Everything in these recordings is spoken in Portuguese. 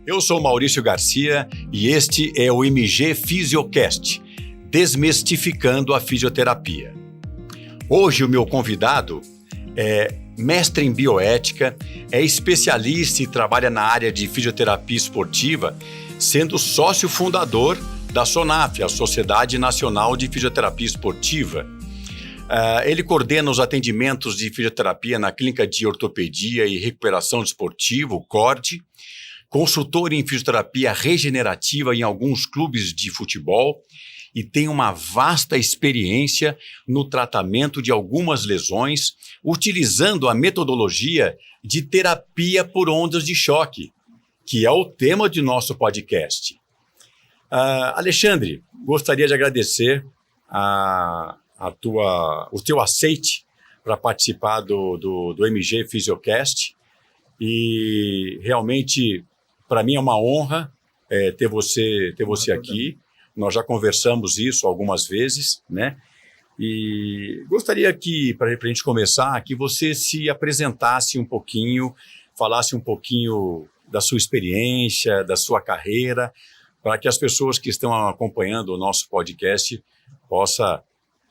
Eu sou Maurício Garcia e este é o MG Fisiocast, desmistificando a fisioterapia. Hoje o meu convidado é mestre em bioética, é especialista e trabalha na área de fisioterapia esportiva, sendo sócio fundador da SONAF, a Sociedade Nacional de Fisioterapia Esportiva. Ele coordena os atendimentos de fisioterapia na Clínica de Ortopedia e Recuperação Desportiva, o CORD, consultor em fisioterapia regenerativa em alguns clubes de futebol e tem uma vasta experiência no tratamento de algumas lesões, utilizando a metodologia de terapia por ondas de choque, que é o tema de nosso podcast. Alexandre, gostaria de agradecer o teu aceite para participar do MG Fisiocast e realmente para mim é uma honra ter você aqui. Nós já conversamos isso algumas vezes, né? E gostaria que, para a gente começar, que você se apresentasse um pouquinho, falasse um pouquinho da sua experiência, da sua carreira, para que as pessoas que estão acompanhando o nosso podcast possam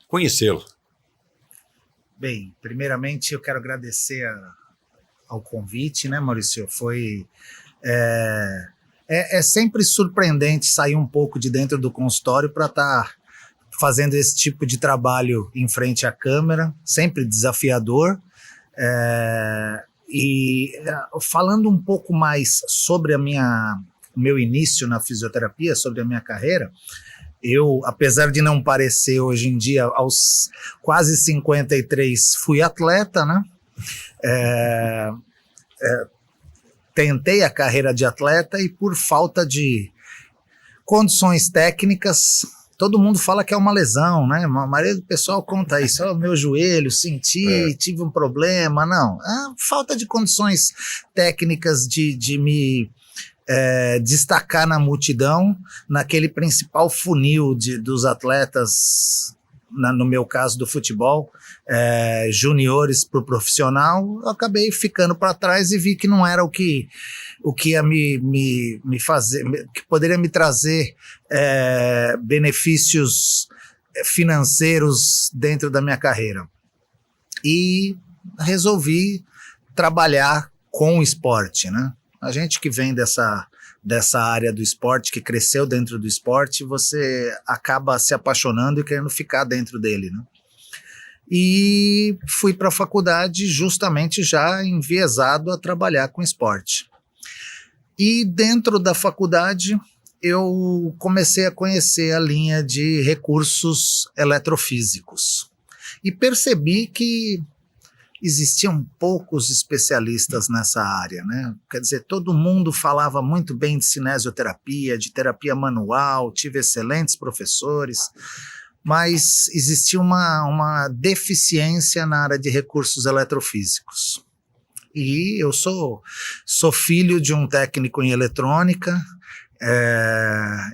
conhecê-lo. Bem, primeiramente eu quero agradecer ao convite, né, Maurício? É sempre surpreendente sair um pouco de dentro do consultório para estar fazendo esse tipo de trabalho em frente à câmera, sempre desafiador. Falando um pouco mais sobre o meu início na fisioterapia, sobre a minha carreira, eu, apesar de não parecer hoje em dia, aos quase 53, fui atleta, né? Tentei a carreira de atleta e por falta de condições técnicas, todo mundo fala que é uma lesão, né? A maioria do pessoal conta isso, meu joelho, tive um problema, não. Falta de condições técnicas de me destacar na multidão, naquele principal funil dos atletas, no meu caso do futebol, juniores para o profissional. Eu acabei ficando para trás e vi que não era o que ia me fazer, que poderia me trazer benefícios financeiros dentro da minha carreira. E resolvi trabalhar com o esporte, né? A gente que vem dessa área do esporte, que cresceu dentro do esporte, você acaba se apaixonando e querendo ficar dentro dele, né? E fui para a faculdade justamente já enviesado a trabalhar com esporte. E dentro da faculdade eu comecei a conhecer a linha de recursos eletrofísicos e percebi que existiam poucos especialistas nessa área, né? Quer dizer, todo mundo falava muito bem de cinesioterapia, de terapia manual, tive excelentes professores, mas existia uma deficiência na área de recursos eletrofísicos. E eu sou filho de um técnico em eletrônica,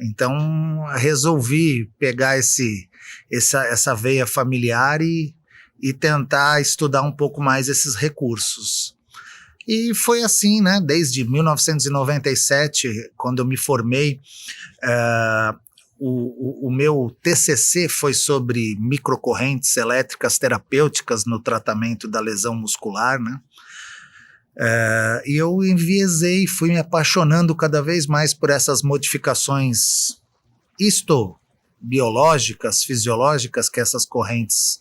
então resolvi pegar essa veia familiar e tentar estudar um pouco mais esses recursos. E foi assim, né? Desde 1997, quando eu me formei, o meu TCC foi sobre microcorrentes elétricas terapêuticas no tratamento da lesão muscular, né? E eu enviesei, fui me apaixonando cada vez mais por essas modificações biológicas, fisiológicas que essas correntes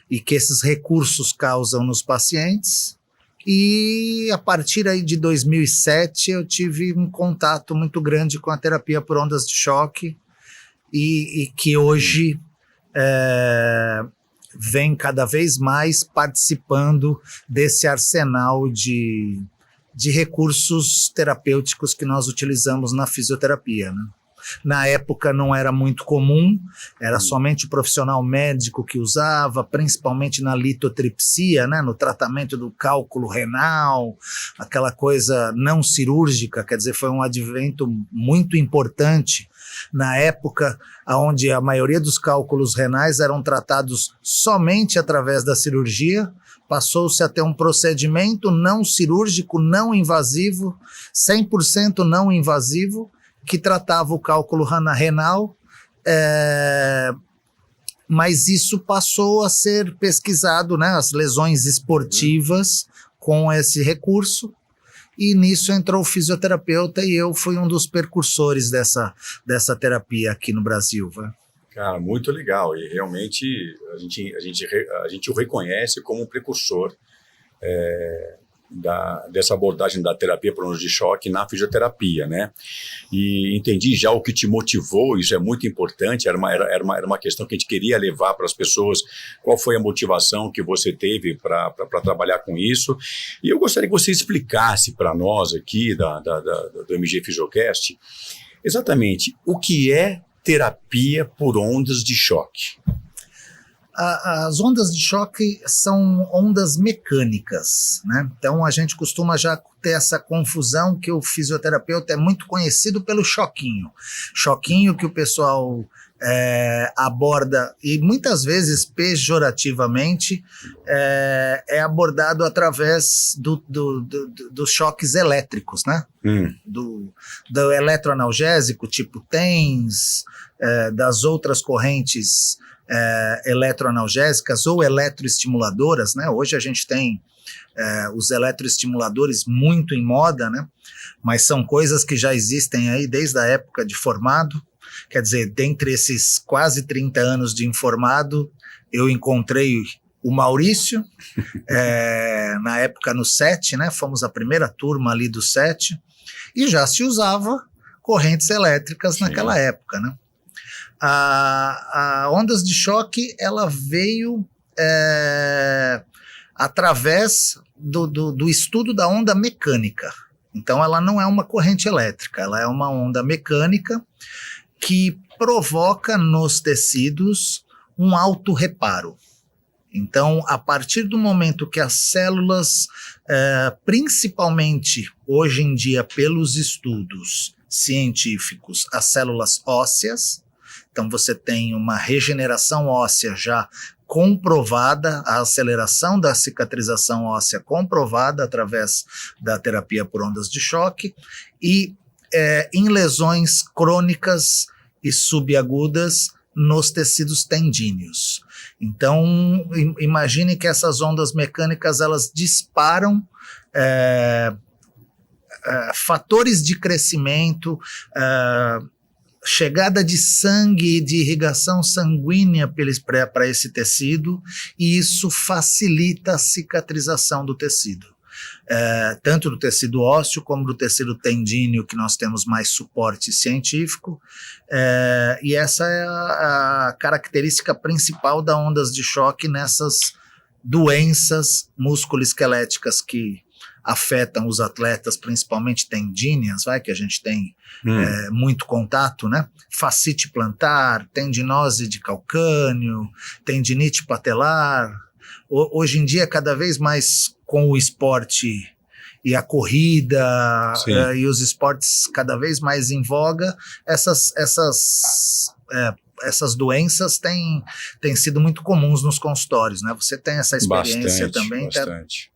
e que esses recursos causam nos pacientes. E a partir aí de 2007 eu tive um contato muito grande com a terapia por ondas de choque e que hoje vem cada vez mais participando desse arsenal de recursos terapêuticos que nós utilizamos na fisioterapia, né? Na época não era muito comum, era somente o profissional médico que usava, principalmente na litotripsia, né, no tratamento do cálculo renal, aquela coisa não cirúrgica, quer dizer, foi um advento muito importante na época onde a maioria dos cálculos renais eram tratados somente através da cirurgia, passou-se a ter um procedimento não cirúrgico, não invasivo, 100% não invasivo, que tratava o cálculo renal, mas isso passou a ser pesquisado, né, as lesões esportivas com esse recurso, e nisso entrou o fisioterapeuta e eu fui um dos precursores dessa terapia aqui no Brasil. Cara, muito legal, e realmente a gente o reconhece como um precursor dessa abordagem da terapia por ondas de choque na fisioterapia, né? E entendi já o que te motivou, isso é muito importante, era uma questão que a gente queria levar para as pessoas, qual foi a motivação que você teve para trabalhar com isso, e eu gostaria que você explicasse para nós aqui do MG Fisiocast, exatamente o que é terapia por ondas de choque. As ondas de choque são ondas mecânicas, né? Então a gente costuma já ter essa confusão que o fisioterapeuta é muito conhecido pelo choquinho. Choquinho que o pessoal aborda, e muitas vezes pejorativamente, é abordado através dos choques elétricos, né? Do eletroanalgésico, tipo TENS, das outras correntes eletroanalgésicas ou eletroestimuladoras, né? Hoje a gente tem os eletroestimuladores muito em moda, né? Mas são coisas que já existem aí desde a época de formado. Quer dizer, dentre esses quase 30 anos de informado, eu encontrei o Maurício, na época no SET, né? Fomos a primeira turma ali do SET, e já se usava correntes elétricas naquela época, né? A ondas de choque, ela veio através do estudo da onda mecânica. Então ela não é uma corrente elétrica, ela é uma onda mecânica que provoca nos tecidos um autorreparo. Então, a partir do momento que as células, principalmente hoje em dia pelos estudos científicos, as células ósseas, então você tem uma regeneração óssea já comprovada, a aceleração da cicatrização óssea comprovada através da terapia por ondas de choque, e em lesões crônicas e subagudas nos tecidos tendíneos. Então, imagine que essas ondas mecânicas, elas disparam fatores de crescimento, chegada de sangue, de irrigação sanguínea para esse tecido, e isso facilita a cicatrização do tecido. Tanto do tecido ósseo como do tecido tendíneo, que nós temos mais suporte científico, e essa é a característica principal da ondas de choque nessas doenças musculoesqueléticas que afetam os atletas, principalmente tendíneas, que a gente tem muito contato, né? Fascite plantar, tendinose de calcâneo, tendinite patelar. Hoje em dia, cada vez mais com o esporte e a corrida, e os esportes cada vez mais em voga, essas doenças têm sido muito comuns nos consultórios, né? Você tem essa experiência também. Bastante.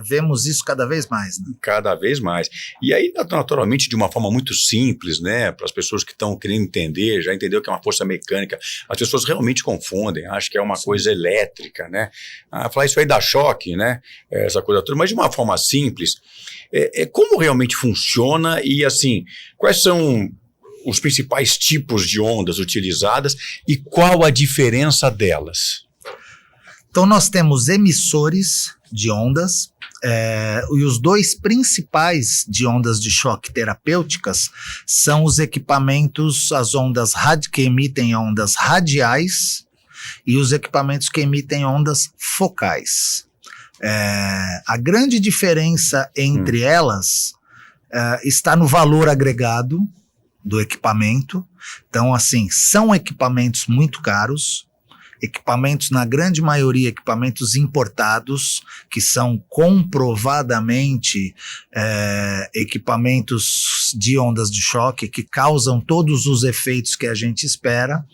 Vemos isso cada vez mais, né? Cada vez mais. E aí, naturalmente, de uma forma muito simples, né? Para as pessoas que estão querendo entender, já entendeu que é uma força mecânica, as pessoas realmente confundem, acham que é uma coisa elétrica, né? Falar isso aí dá choque, né? Essa coisa toda, mas de uma forma simples, como realmente funciona e, assim, quais são os principais tipos de ondas utilizadas e qual a diferença delas? Então nós temos emissores de ondas, e os dois principais de ondas de choque terapêuticas são os equipamentos, as ondas que emitem ondas radiais e os equipamentos que emitem ondas focais. A grande diferença entre elas está no valor agregado do equipamento. Então, assim, são equipamentos muito caros, equipamentos, na grande maioria, equipamentos importados, que são comprovadamente equipamentos de ondas de choque, que causam todos os efeitos que a gente espera.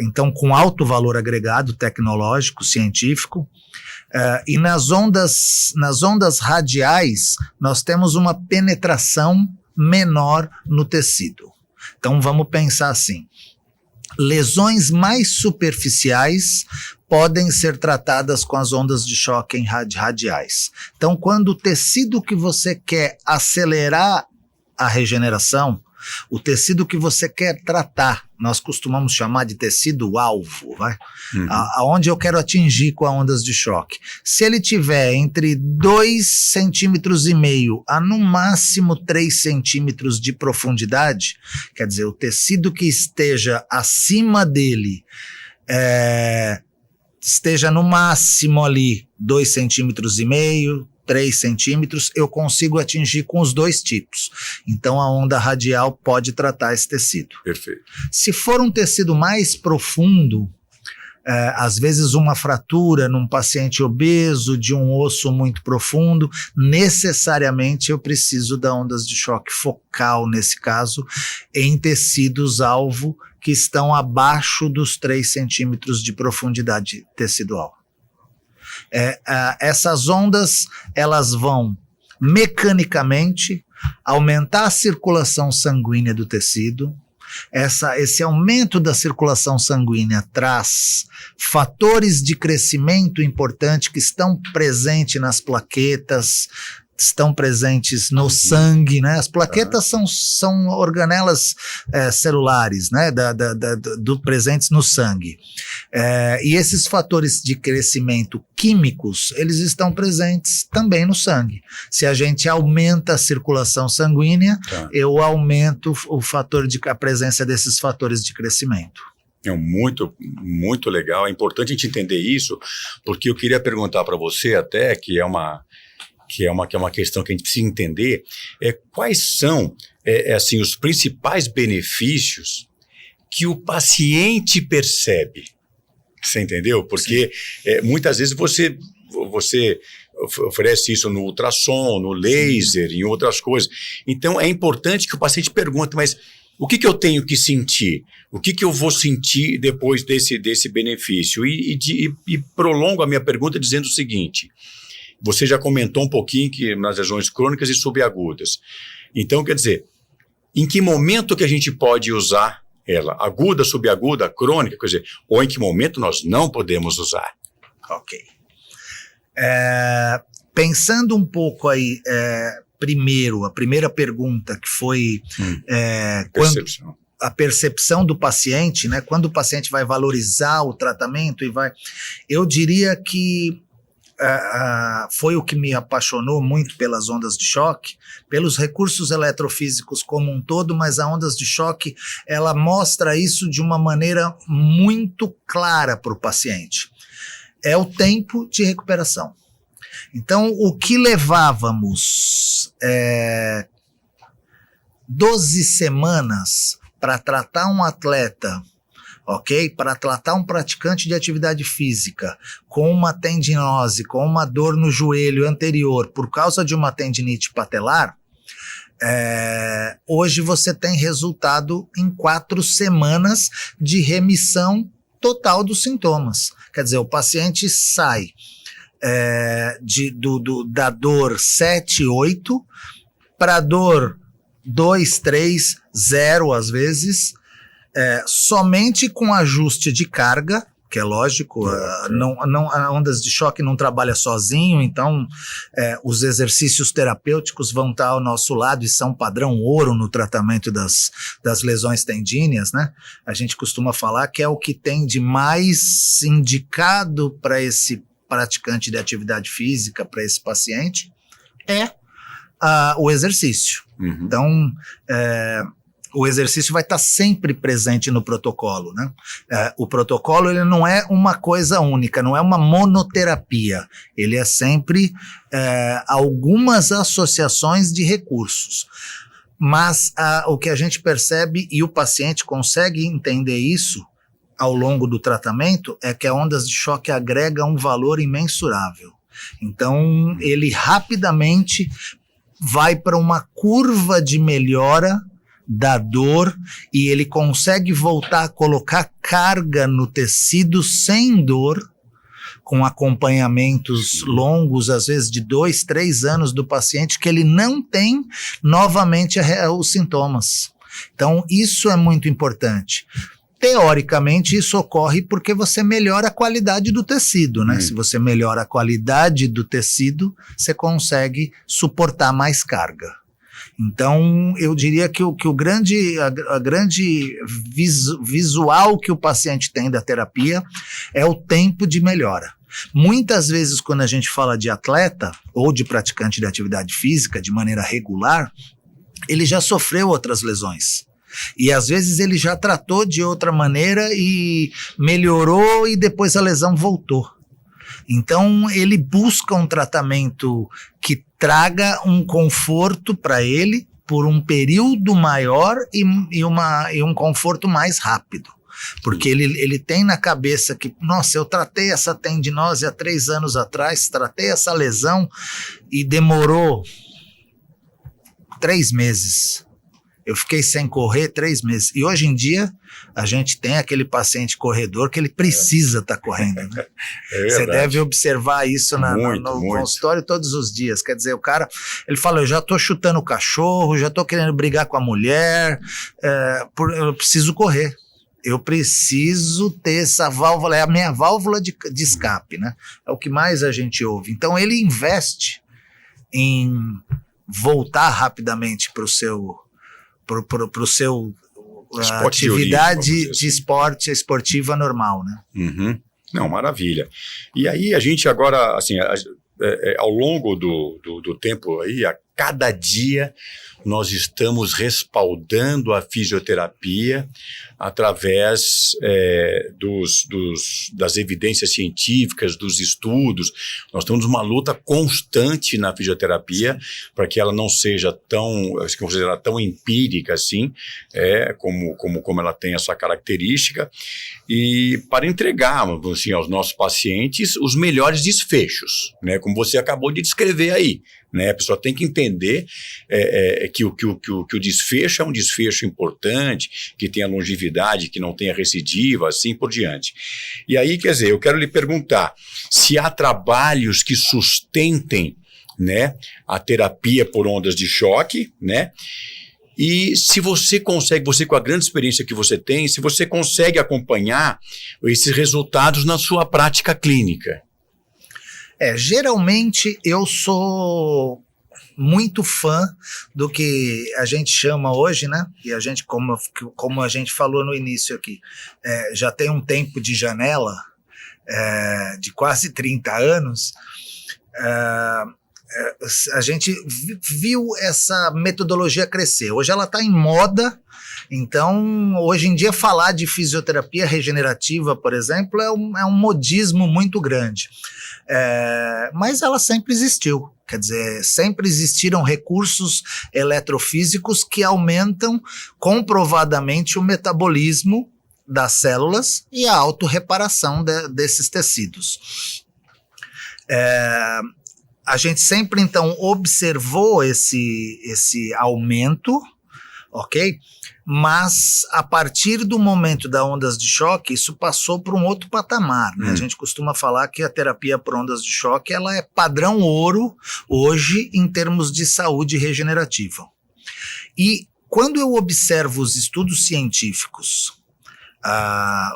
então com alto valor agregado tecnológico, científico. E nas ondas radiais, nós temos uma penetração menor no tecido. Então vamos pensar assim, lesões mais superficiais podem ser tratadas com as ondas de choque em radiais. Então quando o tecido que você quer acelerar a regeneração, o tecido que você quer tratar, nós costumamos chamar de tecido-alvo, vai? Aonde eu quero atingir com as ondas de choque. Se ele tiver entre 2,5 centímetros a no máximo 3 centímetros de profundidade, quer dizer, o tecido que esteja acima dele esteja no máximo ali 2,5 centímetros, 3 centímetros, eu consigo atingir com os dois tipos. Então a onda radial pode tratar esse tecido. Perfeito. Se for um tecido mais profundo, às vezes uma fratura num paciente obeso de um osso muito profundo, necessariamente eu preciso da ondas de choque focal, nesse caso, em tecidos-alvo que estão abaixo dos 3 centímetros de profundidade tecidual. Essas ondas, elas vão mecanicamente aumentar a circulação sanguínea do tecido. Esse aumento da circulação sanguínea traz fatores de crescimento importante que estão presentes nas plaquetas, estão presentes no sangue, né? As plaquetas são organelas celulares, né? Presentes no sangue. E esses fatores de crescimento químicos, eles estão presentes também no sangue. Se a gente aumenta a circulação sanguínea, eu aumento a presença desses fatores de crescimento. É muito, muito legal. É importante a gente entender isso, porque eu queria perguntar para você até, que é uma questão que a gente precisa entender, quais são assim, os principais benefícios que o paciente percebe. Você entendeu? Porque muitas vezes você oferece isso no ultrassom, no laser, em outras coisas. Então é importante que o paciente pergunte, mas o que eu tenho que sentir? O que eu vou sentir depois desse benefício? E prolongo a minha pergunta dizendo o seguinte: você já comentou um pouquinho que nas lesões crônicas e subagudas. Então, quer dizer, em que momento que a gente pode usar ela? Aguda, subaguda, crônica, quer dizer, ou em que momento nós não podemos usar? Ok. Pensando um pouco aí, primeiro, a primeira pergunta que foi Percepção. A percepção do paciente, né? Quando o paciente vai valorizar o tratamento eu diria que foi o que me apaixonou muito pelas ondas de choque, pelos recursos eletrofísicos como um todo, mas a ondas de choque, ela mostra isso de uma maneira muito clara para o paciente. É o tempo de recuperação. Então, o que levávamos 12 semanas para tratar um atleta, ok? Para tratar um praticante de atividade física com uma tendinose, com uma dor no joelho anterior por causa de uma tendinite patelar, hoje você tem resultado em 4 semanas de remissão total dos sintomas. Quer dizer, o paciente sai da dor 7, 8 para dor 2, 3, 0 às vezes, somente com ajuste de carga, que é lógico, a ondas de choque não trabalha sozinho, então os exercícios terapêuticos vão estar ao nosso lado e são padrão ouro no tratamento das lesões tendíneas, né? A gente costuma falar que é o que tem de mais indicado para esse praticante de atividade física, para esse paciente, o exercício. Uhum. Então, o exercício vai estar sempre presente no protocolo, né? O protocolo, ele não é uma coisa única, não é uma monoterapia, ele é sempre algumas associações de recursos. Mas o que a gente percebe, e o paciente consegue entender isso ao longo do tratamento, é que a ondas de choque agrega um valor imensurável. Então, ele rapidamente vai para uma curva de melhora da dor, e ele consegue voltar a colocar carga no tecido sem dor, com acompanhamentos longos, às vezes de 2, 3 anos do paciente, que ele não tem novamente os sintomas. Então, isso é muito importante. Teoricamente, isso ocorre porque você melhora a qualidade do tecido, né? Se você melhora a qualidade do tecido, você consegue suportar mais carga. Então, eu diria que a grande visual que o paciente tem da terapia é o tempo de melhora. Muitas vezes, quando a gente fala de atleta ou de praticante de atividade física de maneira regular, ele já sofreu outras lesões. E às vezes ele já tratou de outra maneira e melhorou e depois a lesão voltou. Então ele busca um tratamento que traga um conforto para ele por um período maior e um conforto mais rápido. Porque ele tem na cabeça que, nossa, eu tratei essa tendinose há 3 anos atrás, tratei essa lesão e demorou 3 meses. Eu fiquei sem correr 3 meses. E hoje em dia, a gente tem aquele paciente corredor que ele precisa estar correndo. Né? Você deve observar isso no consultório todos os dias. Quer dizer, o cara, ele fala, eu já estou chutando o cachorro, já estou querendo brigar com a mulher, eu preciso correr. Eu preciso ter essa válvula, é a minha válvula de escape, né? É o que mais a gente ouve. Então, ele investe em voltar rapidamente para o seu atividade de esporte esportiva normal, né? Uhum. Não, maravilha. E aí a gente agora, assim, ao longo do tempo aí, a cada dia nós estamos respaldando a fisioterapia através das evidências científicas, dos estudos. Nós temos uma luta constante na fisioterapia para que ela não seja tão empírica assim, como ela tem essa característica, e para entregar assim, aos nossos pacientes os melhores desfechos, né, como você acabou de descrever aí. Né? A pessoa tem que entender que o desfecho é um desfecho importante, que tenha longevidade, que não tenha recidiva, assim por diante. E aí, quer dizer, eu quero lhe perguntar se há trabalhos que sustentem, né, a terapia por ondas de choque, né? E se você consegue, você com a grande experiência que você tem, se você consegue acompanhar esses resultados na sua prática clínica. Geralmente eu sou muito fã do que a gente chama hoje, né? E a gente, como a gente falou no início aqui, já tem um tempo de janela de quase 30 anos, a gente viu essa metodologia crescer. Hoje ela está em moda. Então, hoje em dia, falar de fisioterapia regenerativa, por exemplo, é um modismo muito grande. Mas ela sempre existiu. Quer dizer, sempre existiram recursos eletrofísicos que aumentam comprovadamente o metabolismo das células e a autorreparação desses tecidos. A gente sempre, então, observou esse aumento, ok? Mas a partir do momento das ondas de choque, isso passou para um outro patamar, né? A gente costuma falar que a terapia por ondas de choque ela é padrão ouro hoje em termos de saúde regenerativa. E quando eu observo os estudos científicos,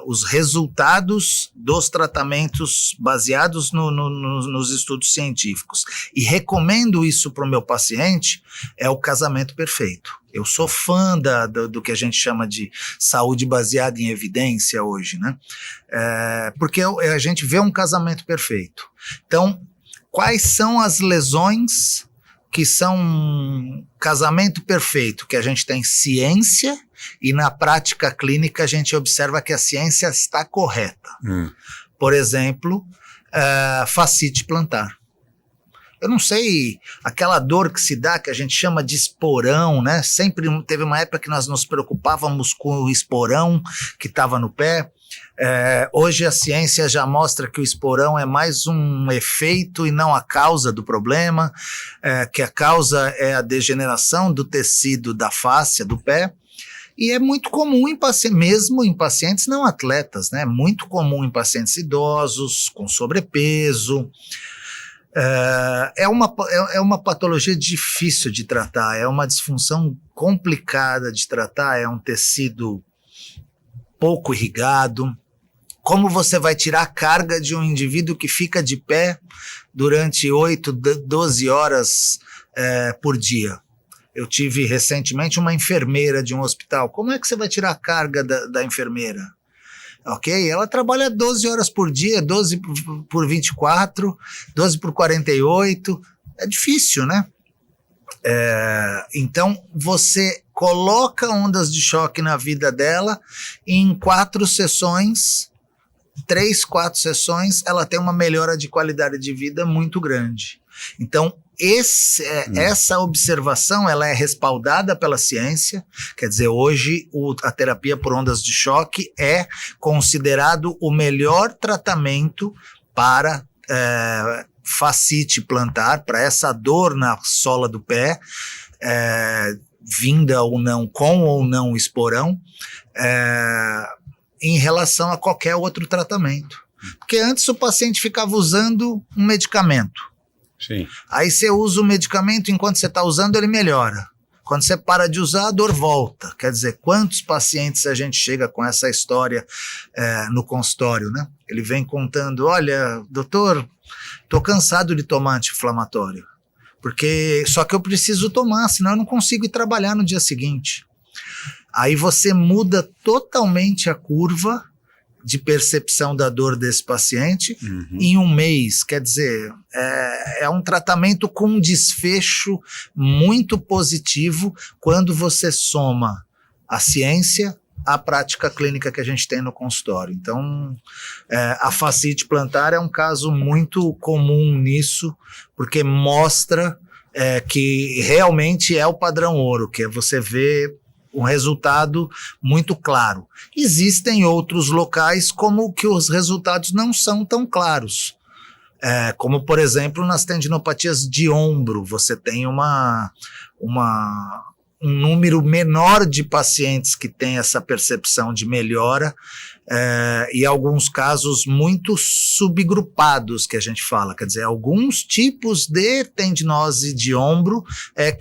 os resultados dos tratamentos baseados nos estudos científicos e recomendo isso para o meu paciente, é o casamento perfeito. Eu sou fã do que a gente chama de saúde baseada em evidência hoje, né? Porque a gente vê um casamento perfeito. Então, quais são as lesões que são casamento perfeito, que a gente tem ciência e na prática clínica a gente observa que a ciência está correta. Por exemplo, fascite plantar. Eu não sei, aquela dor que se dá, que a gente chama de esporão, né? Sempre teve uma época que nós nos preocupávamos com o esporão que estava no pé. Hoje a ciência já mostra que o esporão é mais um efeito e não a causa do problema, que a causa é a degeneração do tecido da fáscia do pé. E é muito comum mesmo em pacientes não atletas, né? Muito comum em pacientes idosos, com sobrepeso. É uma patologia difícil de tratar, é uma disfunção complicada de tratar, é um tecido pouco irrigado. Como você vai tirar a carga de um indivíduo que fica de pé durante 8, 12 horas por dia? Eu tive recentemente uma enfermeira de um hospital. Como é que você vai tirar a carga da enfermeira? Ok? Ela trabalha 12 horas por dia, 12 por 24, 12 por 48. É difícil, né? Então, você coloca ondas de choque na vida dela e em 4 sessões, 3, 4 sessões, ela tem uma melhora de qualidade de vida muito grande. Então, essa observação ela é respaldada pela ciência, quer dizer, hoje a terapia por ondas de choque é considerado o melhor tratamento para fascite plantar, para essa dor na sola do pé, vinda ou não, com ou não esporão, em relação a qualquer outro tratamento. Porque antes o paciente ficava usando um medicamento. Sim. Aí você usa o medicamento, enquanto você está usando ele melhora. Quando você para de usar, a dor volta. Quer dizer, quantos pacientes a gente chega com essa história no consultório, né? Ele vem contando, olha, doutor, estou cansado de tomar anti-inflamatório, só que eu preciso tomar, senão eu não consigo ir trabalhar no dia seguinte. Aí você muda totalmente a curva de percepção da dor desse paciente em um mês. Quer dizer, é um tratamento com um desfecho muito positivo quando você soma a ciência à prática clínica que a gente tem no consultório. Então, a fascite plantar é um caso muito comum nisso, porque mostra que realmente é o padrão ouro, que é você ver um resultado muito claro. Existem outros locais como que os resultados não são tão claros. Como, por exemplo, nas tendinopatias de ombro, você tem um número menor de pacientes que tem essa percepção de melhora, e alguns casos muito subgrupados, que a gente fala, quer dizer, alguns tipos de tendinose de ombro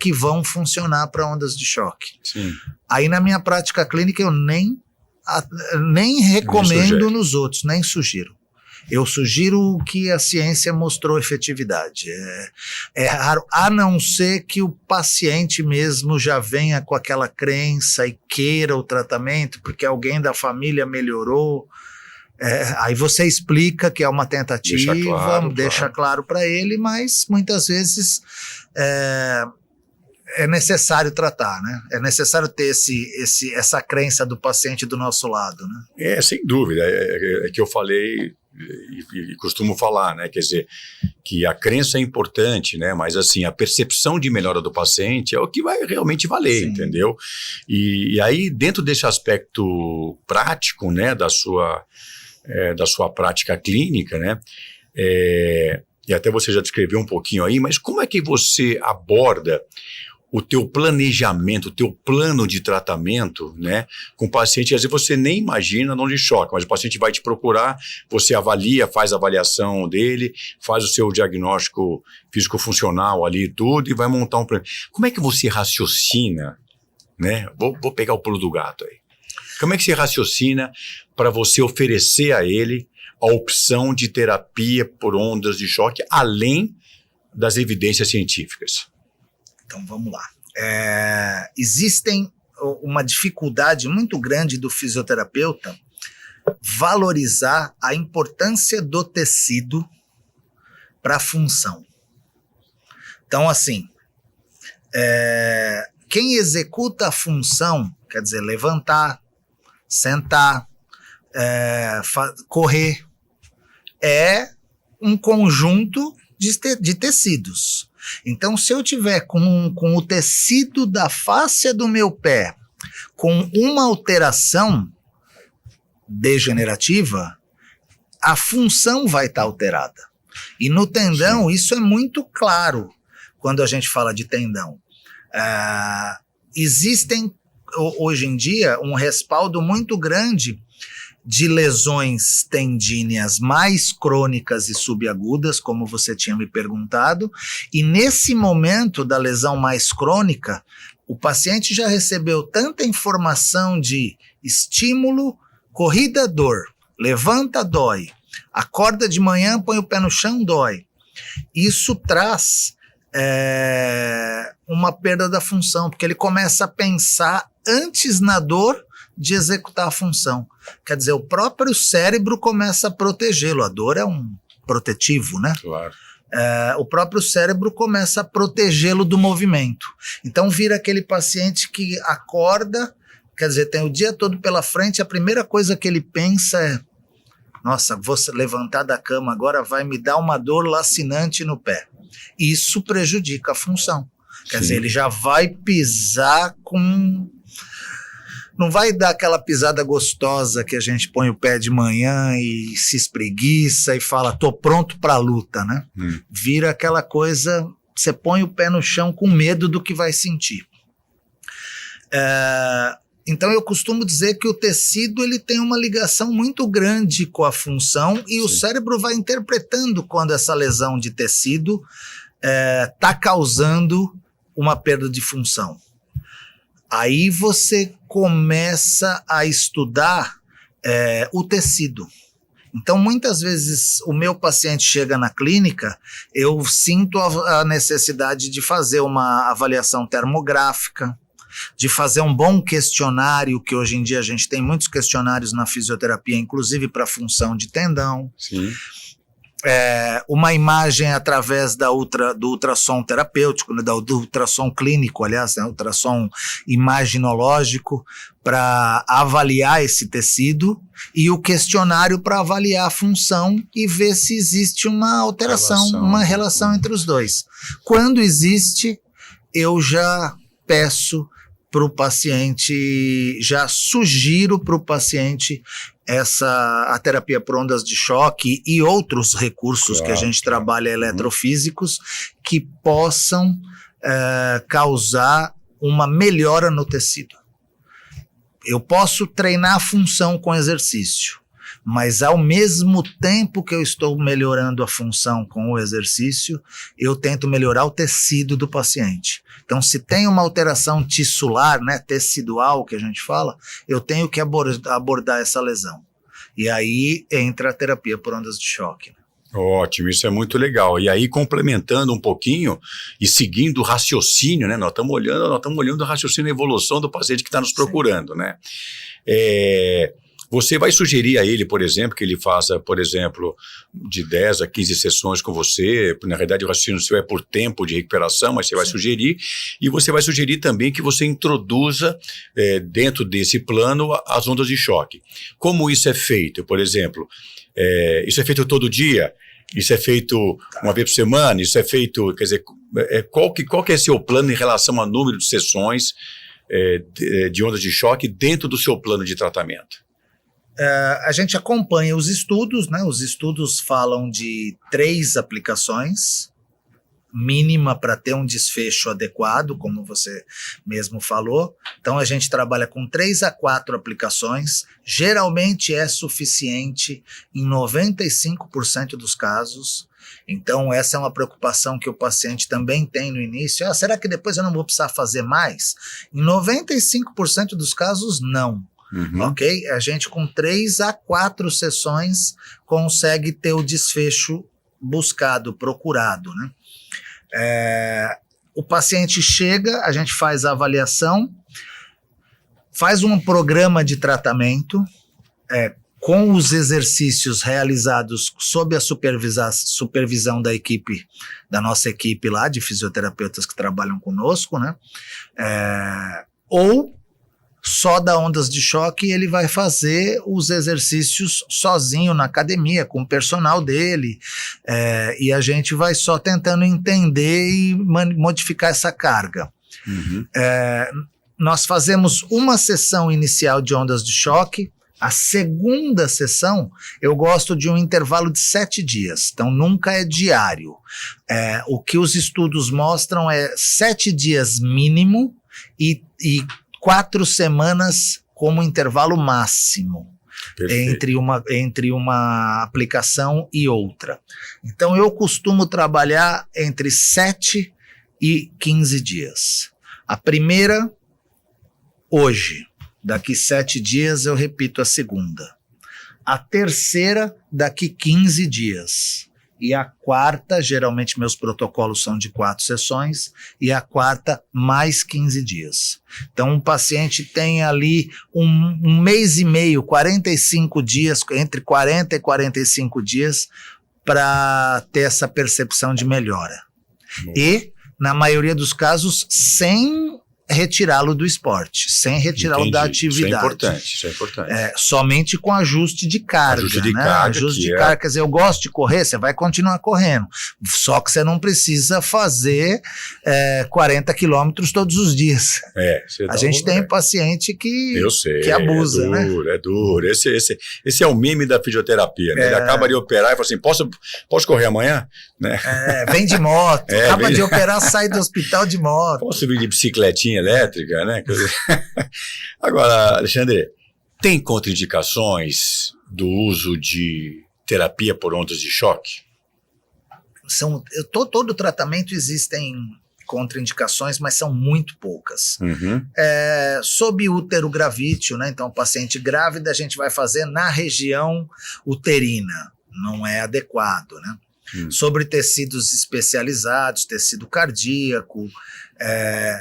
que vão funcionar para ondas de choque. Sim. Aí na minha prática clínica eu nem recomendo nos outros, nem sugiro. Eu sugiro o que a ciência mostrou efetividade. É raro, a não ser que o paciente mesmo já venha com aquela crença e queira o tratamento, porque alguém da família melhorou. Aí você explica que é uma tentativa, deixa claro para ele, mas muitas vezes é necessário tratar, né? É necessário ter essa crença do paciente do nosso lado, né? Sem dúvida. É que eu falei e costumo falar, né? Quer dizer, que a crença é importante, né? Mas assim, a percepção de melhora do paciente é o que vai realmente valer, sim, entendeu? E aí, dentro desse aspecto prático, né? Da sua prática clínica, né? E até você já descreveu um pouquinho aí, mas como é que você aborda o teu planejamento, o teu plano de tratamento, né, com o paciente? Às vezes você nem imagina onde de choque, mas o paciente vai te procurar, você avalia, faz a avaliação dele, faz o seu diagnóstico físico-funcional ali e tudo, e vai montar um plano. Como é que você raciocina, né? Vou pegar o pulo do gato aí. Como é que você raciocina para você oferecer a ele a opção de terapia por ondas de choque, além das evidências científicas? Então vamos lá. Existem uma dificuldade muito grande do fisioterapeuta valorizar a importância do tecido para a função. Então, assim, quem executa a função, quer dizer, levantar, sentar, correr, é um conjunto de tecidos. Então, se eu tiver com o tecido da fáscia do meu pé com uma alteração degenerativa, a função vai estar alterada. E no tendão, isso é muito claro quando a gente fala de tendão. Existem, hoje em dia, um respaldo muito grande de lesões tendíneas mais crônicas e subagudas, como você tinha me perguntado, e nesse momento da lesão mais crônica, o paciente já recebeu tanta informação de estímulo, corrida, dor, levanta, dói, acorda de manhã, põe o pé no chão, dói. Isso traz uma perda da função, porque ele começa a pensar antes na dor de executar a função. Quer dizer, o próprio cérebro começa a protegê-lo. A dor é um protetivo, né? Claro. O próprio cérebro começa a protegê-lo do movimento. Então vira aquele paciente que acorda, quer dizer, tem o dia todo pela frente, a primeira coisa que ele pensa é: nossa, vou levantar da cama agora, vai me dar uma dor lacinante no pé. Isso prejudica a função. Quer dizer, ele já vai pisar com... Não vai dar aquela pisada gostosa que a gente põe o pé de manhã e se espreguiça e fala, tô pronto para a luta, né? Vira aquela coisa, você põe o pé no chão com medo do que vai sentir. Então eu costumo dizer que o tecido ele tem uma ligação muito grande com a função e o cérebro vai interpretando quando essa lesão de tecido está causando uma perda de função. Aí você começa a estudar o tecido. Então, muitas vezes, o meu paciente chega na clínica, eu sinto a necessidade de fazer uma avaliação termográfica, de fazer um bom questionário, que hoje em dia a gente tem muitos questionários na fisioterapia, inclusive para função de tendão. Sim. Uma imagem através do ultrassom terapêutico, né, do ultrassom clínico, aliás, né, ultrassom imaginológico, para avaliar esse tecido, e o questionário para avaliar a função e ver se existe uma alteração, uma relação entre os dois. Quando existe, eu já peço para o paciente, já sugiro para o paciente a terapia por ondas de choque e outros recursos que a gente trabalha eletrofísicos que possam causar uma melhora no tecido. Eu posso treinar a função com exercício, mas ao mesmo tempo que eu estou melhorando a função com o exercício, eu tento melhorar o tecido do paciente. Então, se tem uma alteração tissular, né, tecidual, que a gente fala, eu tenho que abordar essa lesão. E aí entra a terapia por ondas de choque. Ótimo, isso é muito legal. E aí, complementando um pouquinho e seguindo o raciocínio, né? Nós estamos olhando o raciocínio e a evolução do paciente que está nos procurando, né? Você vai sugerir a ele, por exemplo, que ele faça, por exemplo, de 10 a 15 sessões com você. Na realidade, o raciocínio seu é por tempo de recuperação, mas você vai sugerir. E você vai sugerir também que você introduza dentro desse plano as ondas de choque. Como isso é feito? Por exemplo, isso é feito todo dia? Isso é feito uma vez por semana? Isso é feito, quer dizer, qual que é seu plano em relação ao número de sessões de ondas de choque dentro do seu plano de tratamento? A gente acompanha os estudos, né? Os estudos falam de 3 aplicações, mínima para ter um desfecho adequado, como você mesmo falou. Então a gente trabalha com 3 a 4 aplicações, geralmente é suficiente em 95% dos casos. Então essa é uma preocupação que o paciente também tem no início. Será que depois eu não vou precisar fazer mais? Em 95% dos casos, não. Ok? A gente com 3 a 4 sessões consegue ter o desfecho buscado, procurado, né? O paciente chega, a gente faz a avaliação, faz um programa de tratamento com os exercícios realizados sob a supervisão da nossa equipe lá, de fisioterapeutas que trabalham conosco, né? Ou só da ondas de choque, ele vai fazer os exercícios sozinho na academia, com o personal dele, e a gente vai só tentando entender e modificar essa carga. Uhum. Nós fazemos uma sessão inicial de ondas de choque. A segunda sessão, eu gosto de um intervalo de 7 dias, então nunca é diário. O que os estudos mostram é 7 dias mínimo e 4 semanas como intervalo máximo entre uma aplicação e outra. Então eu costumo trabalhar entre 7 e 15 dias. A primeira, hoje. Daqui 7 dias eu repito a segunda. A terceira, daqui 15 dias. E a quarta, geralmente meus protocolos são de 4 sessões, e a quarta, mais 15 dias. Então, um paciente tem ali um mês e meio, 45 dias, entre 40 e 45 dias, para ter essa percepção de melhora. E, na maioria dos casos, sem retirá-lo do esporte, sem retirá-lo da atividade. Isso é importante. Somente com ajuste de carga. Ajuste de carga, quer dizer, eu gosto de correr, você vai continuar correndo, só que você não precisa fazer 40 quilômetros todos os dias. A gente tem paciente que abusa, né? É duro. Esse é o meme da fisioterapia, né? Ele acaba de operar e fala assim, posso correr amanhã? Né? Vem de moto, acaba de operar, sai do hospital de moto. Posso vir de bicicletinha elétrica, né? Agora, Alexandre, tem contraindicações do uso de terapia por ondas de choque? Todo tratamento existem contraindicações, mas são muito poucas. Uhum. Sob útero gravídeo, né? Então, paciente grávida, a gente vai fazer na região uterina, não é adequado, né? Sobre tecidos especializados, tecido cardíaco,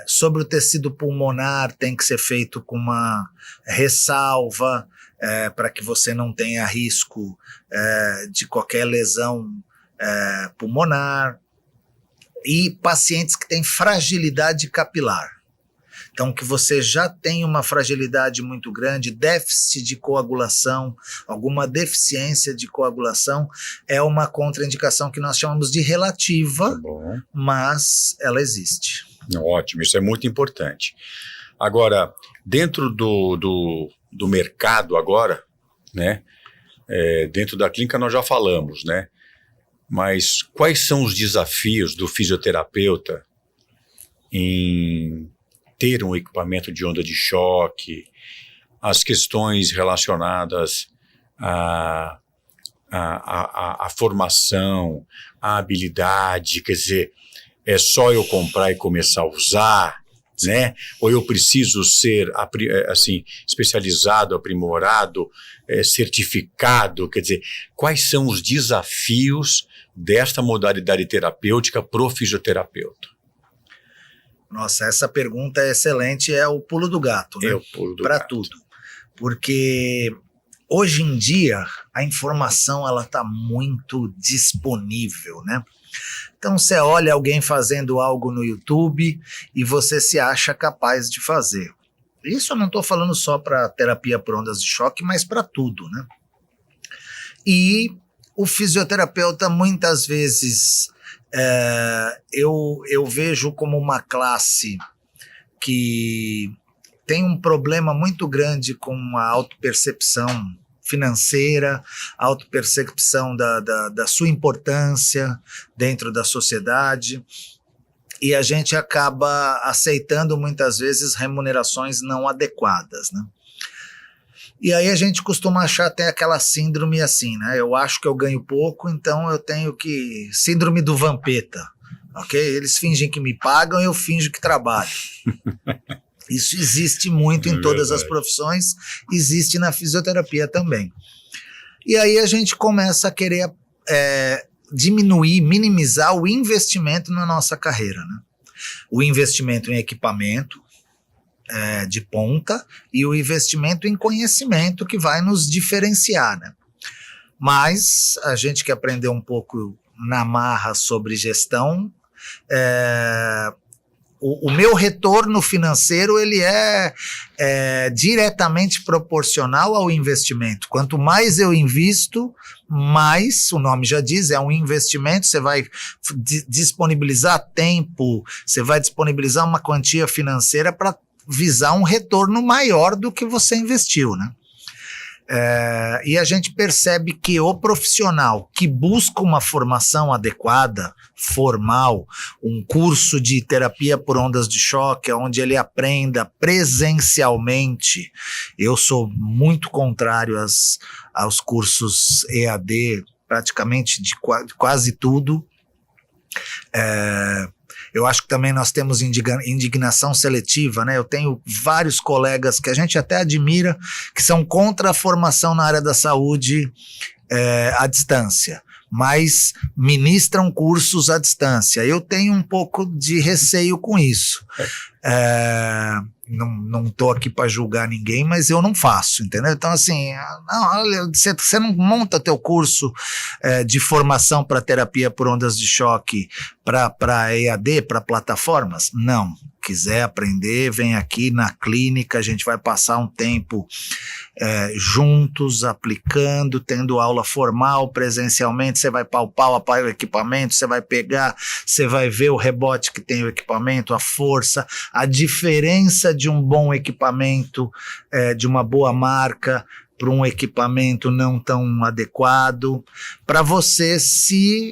sobre o tecido pulmonar tem que ser feito com uma ressalva para que você não tenha risco de qualquer lesão pulmonar, e pacientes que têm fragilidade capilar. Então, que você já tem uma fragilidade muito grande, déficit de coagulação, alguma deficiência de coagulação, é uma contraindicação que nós chamamos de relativa, mas ela existe. Ótimo, isso é muito importante. Agora, dentro do mercado agora, né, dentro da clínica nós já falamos, né, mas quais são os desafios do fisioterapeuta em ter um equipamento de onda de choque, as questões relacionadas à formação, à habilidade, quer dizer, é só eu comprar e começar a usar, né? Ou eu preciso ser assim, especializado, aprimorado, certificado, quer dizer, quais são os desafios desta modalidade terapêutica pro fisioterapeuta? Nossa, essa pergunta é excelente, é o pulo do gato, né? Para tudo. Porque hoje em dia a informação ela está muito disponível, né? Então você olha alguém fazendo algo no YouTube e você se acha capaz de fazer. Isso eu não estou falando só para terapia por ondas de choque, mas para tudo, né? E o fisioterapeuta muitas vezes eu vejo como uma classe que tem um problema muito grande com a autopercepção financeira, a autopercepção da sua importância dentro da sociedade, e a gente acaba aceitando muitas vezes remunerações não adequadas, né? E aí a gente costuma achar até aquela síndrome assim, né? Eu acho que eu ganho pouco, então eu tenho que... Síndrome do Vampeta, ok? Eles fingem que me pagam e eu finjo que trabalho. Isso existe muito em todas as profissões, existe na fisioterapia também. E aí a gente começa a querer diminuir, minimizar o investimento na nossa carreira, né? O investimento em equipamento, de ponta, e o investimento em conhecimento que vai nos diferenciar, né? Mas a gente que aprendeu um pouco na marra sobre gestão, o meu retorno financeiro ele é diretamente proporcional ao investimento. Quanto mais eu invisto, mais, o nome já diz, é um investimento, você vai disponibilizar tempo, você vai disponibilizar uma quantia financeira para visar um retorno maior do que você investiu, né? E a gente percebe que o profissional que busca uma formação adequada, formal, um curso de terapia por ondas de choque, onde ele aprenda presencialmente. Eu sou muito contrário aos cursos EAD, praticamente de quase tudo. Eu acho que também nós temos indignação seletiva, né? Eu tenho vários colegas que a gente até admira, que são contra a formação na área da saúde à distância, mas ministram cursos à distância. Eu tenho um pouco de receio com isso. Não estou aqui para julgar ninguém, mas eu não faço, entendeu? Então, assim, você não monta teu curso de formação para terapia por ondas de choque para EAD, para plataformas? Não. Quiser aprender, vem aqui na clínica, a gente vai passar um tempo juntos, aplicando, tendo aula formal, presencialmente, você vai palpar o equipamento, você vai pegar, você vai ver o rebote que tem o equipamento, a força, a diferença de um bom equipamento, de uma boa marca, para um equipamento não tão adequado, para você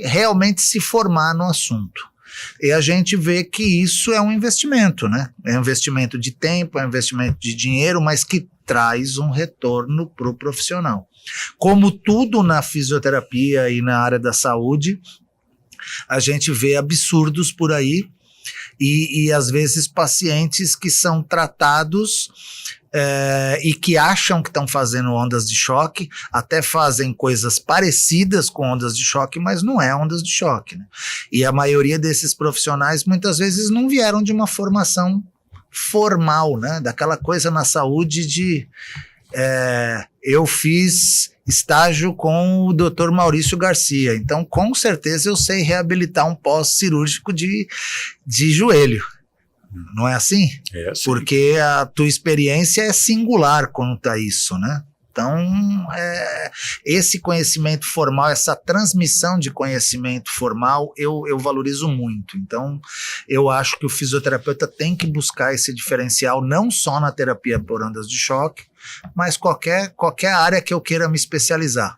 realmente se formar no assunto. E a gente vê que isso é um investimento, né? É um investimento de tempo, é um investimento de dinheiro, mas que traz um retorno para o profissional. Como tudo na fisioterapia e na área da saúde, a gente vê absurdos por aí e às vezes pacientes que são tratados e que acham que estão fazendo ondas de choque, até fazem coisas parecidas com ondas de choque, mas não é ondas de choque, né? E a maioria desses profissionais muitas vezes não vieram de uma formação formal, né? Daquela coisa na saúde de eu fiz estágio com o Dr. Maurício Garcia, então com certeza eu sei reabilitar um pós-cirúrgico de joelho. Não é assim? É assim. Porque a tua experiência é singular quanto a isso, né? Então, esse conhecimento formal, essa transmissão de conhecimento formal, eu valorizo muito. Então, eu acho que o fisioterapeuta tem que buscar esse diferencial, não só na terapia por ondas de choque, mas qualquer área que eu queira me especializar.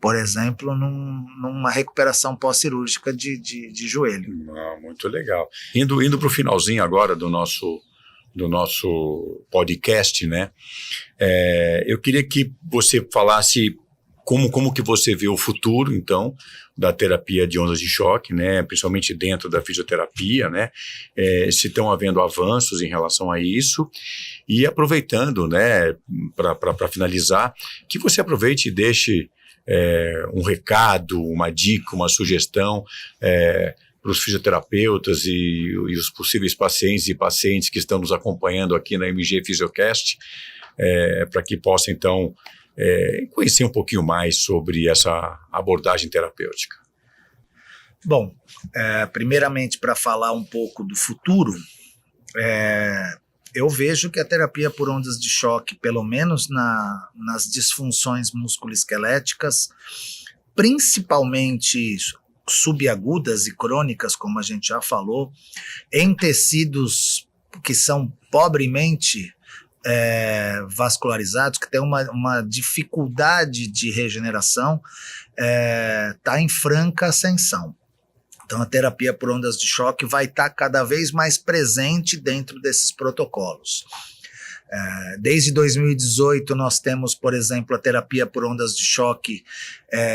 Por exemplo, numa recuperação pós-cirúrgica de joelho. Muito legal. Indo para o finalzinho agora do nosso podcast, né? Eu queria que você falasse como que você vê o futuro, então, da terapia de ondas de choque, né? Principalmente dentro da fisioterapia, né? Se estão havendo avanços em relação a isso. E aproveitando, né, para finalizar, que você aproveite e deixe um recado, uma dica, uma sugestão para os fisioterapeutas e os possíveis pacientes e pacientes que estão nos acompanhando aqui na MG Fisiocast, para que possam, então, conhecer um pouquinho mais sobre essa abordagem terapêutica. Bom, primeiramente, para falar um pouco do futuro, eu vejo que a terapia por ondas de choque, pelo menos nas disfunções musculoesqueléticas, principalmente subagudas e crônicas, como a gente já falou, em tecidos que são pobremente vascularizados, que tem uma dificuldade de regeneração, está em franca ascensão. Então, a terapia por ondas de choque vai estar cada vez mais presente dentro desses protocolos. Desde 2018, nós temos, por exemplo, a terapia por ondas de choque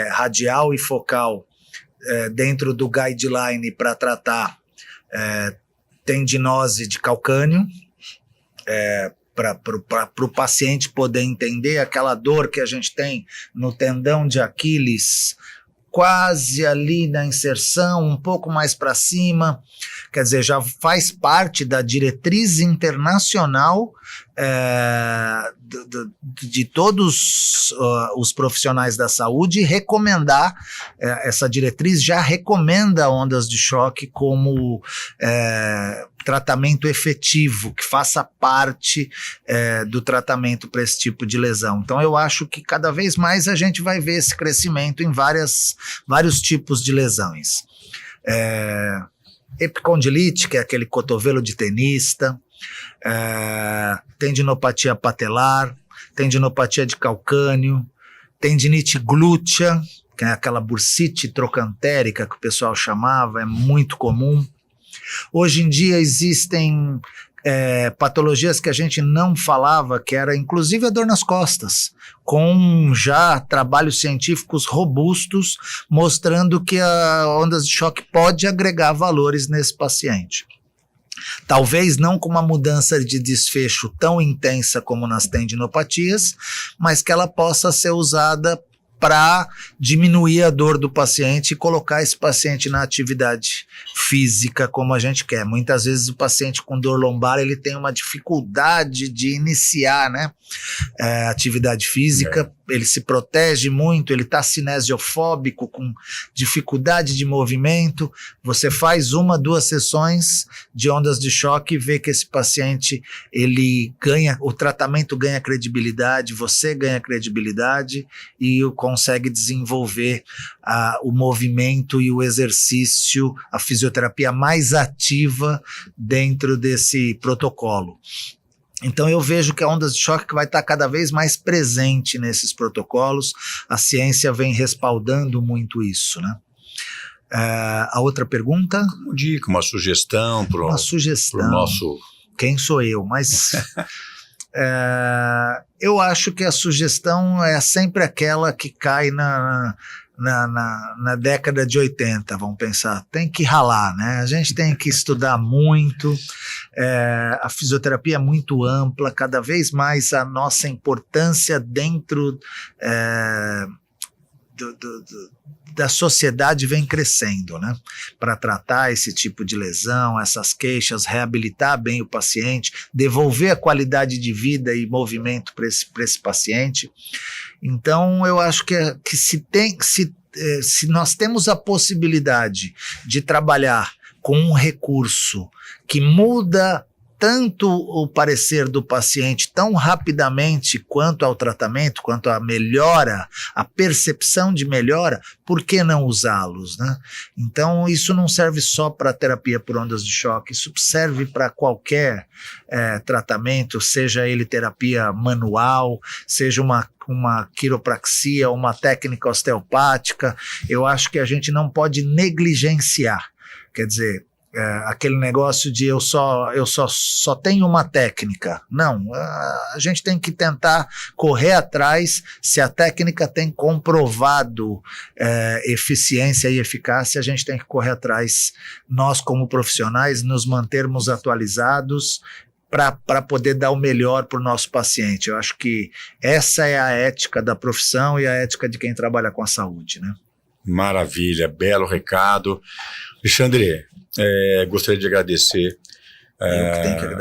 radial e focal dentro do guideline para tratar tendinose de calcâneo, para o paciente poder entender aquela dor que a gente tem no tendão de Aquiles, quase ali na inserção, um pouco mais para cima, quer dizer, já faz parte da diretriz internacional de todos os profissionais da saúde recomendar, essa diretriz já recomenda ondas de choque como tratamento efetivo, que faça parte do tratamento para esse tipo de lesão. Então eu acho que cada vez mais a gente vai ver esse crescimento em vários tipos de lesões. Epicondilite, que é aquele cotovelo de tenista, tendinopatia patelar, tendinopatia de calcâneo, tendinite glútea, que é aquela bursite trocantérica que o pessoal chamava, é muito comum. Hoje em dia existem patologias que a gente não falava, que era inclusive a dor nas costas, com já trabalhos científicos robustos mostrando que a ondas de choque pode agregar valores nesse paciente. Talvez não com uma mudança de desfecho tão intensa como nas tendinopatias, mas que ela possa ser usada para diminuir a dor do paciente e colocar esse paciente na atividade física como a gente quer. Muitas vezes o paciente com dor lombar ele tem uma dificuldade de iniciar, né, atividade física, ele se protege muito, ele está cinesiofóbico, com dificuldade de movimento. Você faz 1, 2 sessões de ondas de choque e vê que esse paciente, ele ganha, o tratamento ganha credibilidade, você ganha credibilidade e consegue desenvolver o movimento e o exercício, a fisioterapia mais ativa dentro desse protocolo. Então eu vejo que a ondas de choque vai estar cada vez mais presente nesses protocolos, a ciência vem respaldando muito isso, né? A outra pergunta? Uma dica, uma sugestão para o nosso... Quem sou eu? Mas eu acho que a sugestão é sempre aquela que cai na década de 80, vamos pensar, tem que ralar, né? A gente tem que estudar muito, a fisioterapia é muito ampla, cada vez mais a nossa importância dentro da sociedade vem crescendo, né? Para tratar esse tipo de lesão, essas queixas, reabilitar bem o paciente, devolver a qualidade de vida e movimento para esse paciente. Então, eu acho que se nós temos a possibilidade de trabalhar com um recurso que muda tanto o parecer do paciente tão rapidamente quanto ao tratamento, quanto à melhora, a percepção de melhora, por que não usá-los, né? Então isso não serve só para terapia por ondas de choque, isso serve para qualquer tratamento, seja ele terapia manual, seja uma quiropraxia, uma técnica osteopática. Eu acho que a gente não pode negligenciar, quer dizer, aquele negócio de eu só tenho uma técnica. Não, a gente tem que tentar correr atrás. Se a técnica tem comprovado eficiência e eficácia, a gente tem que correr atrás, nós como profissionais, nos mantermos atualizados para poder dar o melhor para o nosso paciente. Eu acho que essa é a ética da profissão e a ética de quem trabalha com a saúde, né? Maravilha, belo recado. Alexandre, gostaria de agradecer,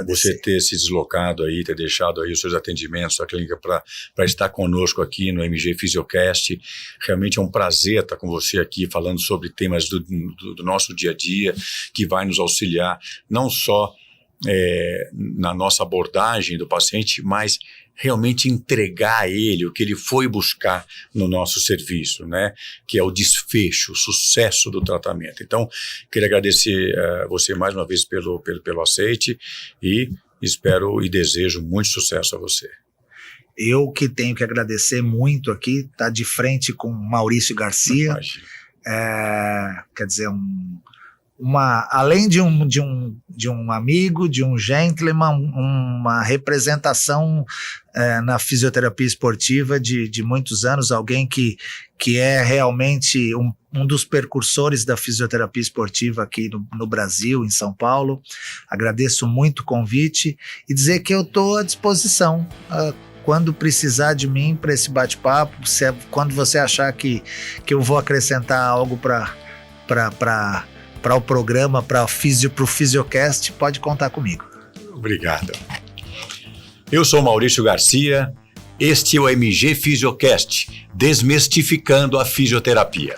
você ter se deslocado aí, ter deixado aí os seus atendimentos, sua clínica para estar conosco aqui no MG Fisiocast. Realmente é um prazer estar com você aqui falando sobre temas do nosso dia a dia, que vai nos auxiliar não só na nossa abordagem do paciente, mas realmente entregar a ele o que ele foi buscar no nosso serviço, né? Que é o desfecho, o sucesso do tratamento. Então, queria agradecer você mais uma vez pelo aceite e espero e desejo muito sucesso a você. Eu que tenho que agradecer muito aqui, tá de frente com Maurício Garcia, quer dizer, além de um amigo, de um gentleman, uma representação na fisioterapia esportiva de muitos anos, alguém que é realmente um dos precursores da fisioterapia esportiva aqui no Brasil, em São Paulo. Agradeço muito o convite e dizer que eu estou à disposição. Quando precisar de mim para esse bate-papo, quando você achar que eu vou acrescentar algo para o programa, para o Fisiocast, pode contar comigo. Obrigado. Eu sou Maurício Garcia, este é o MG Fisiocast, desmistificando a fisioterapia.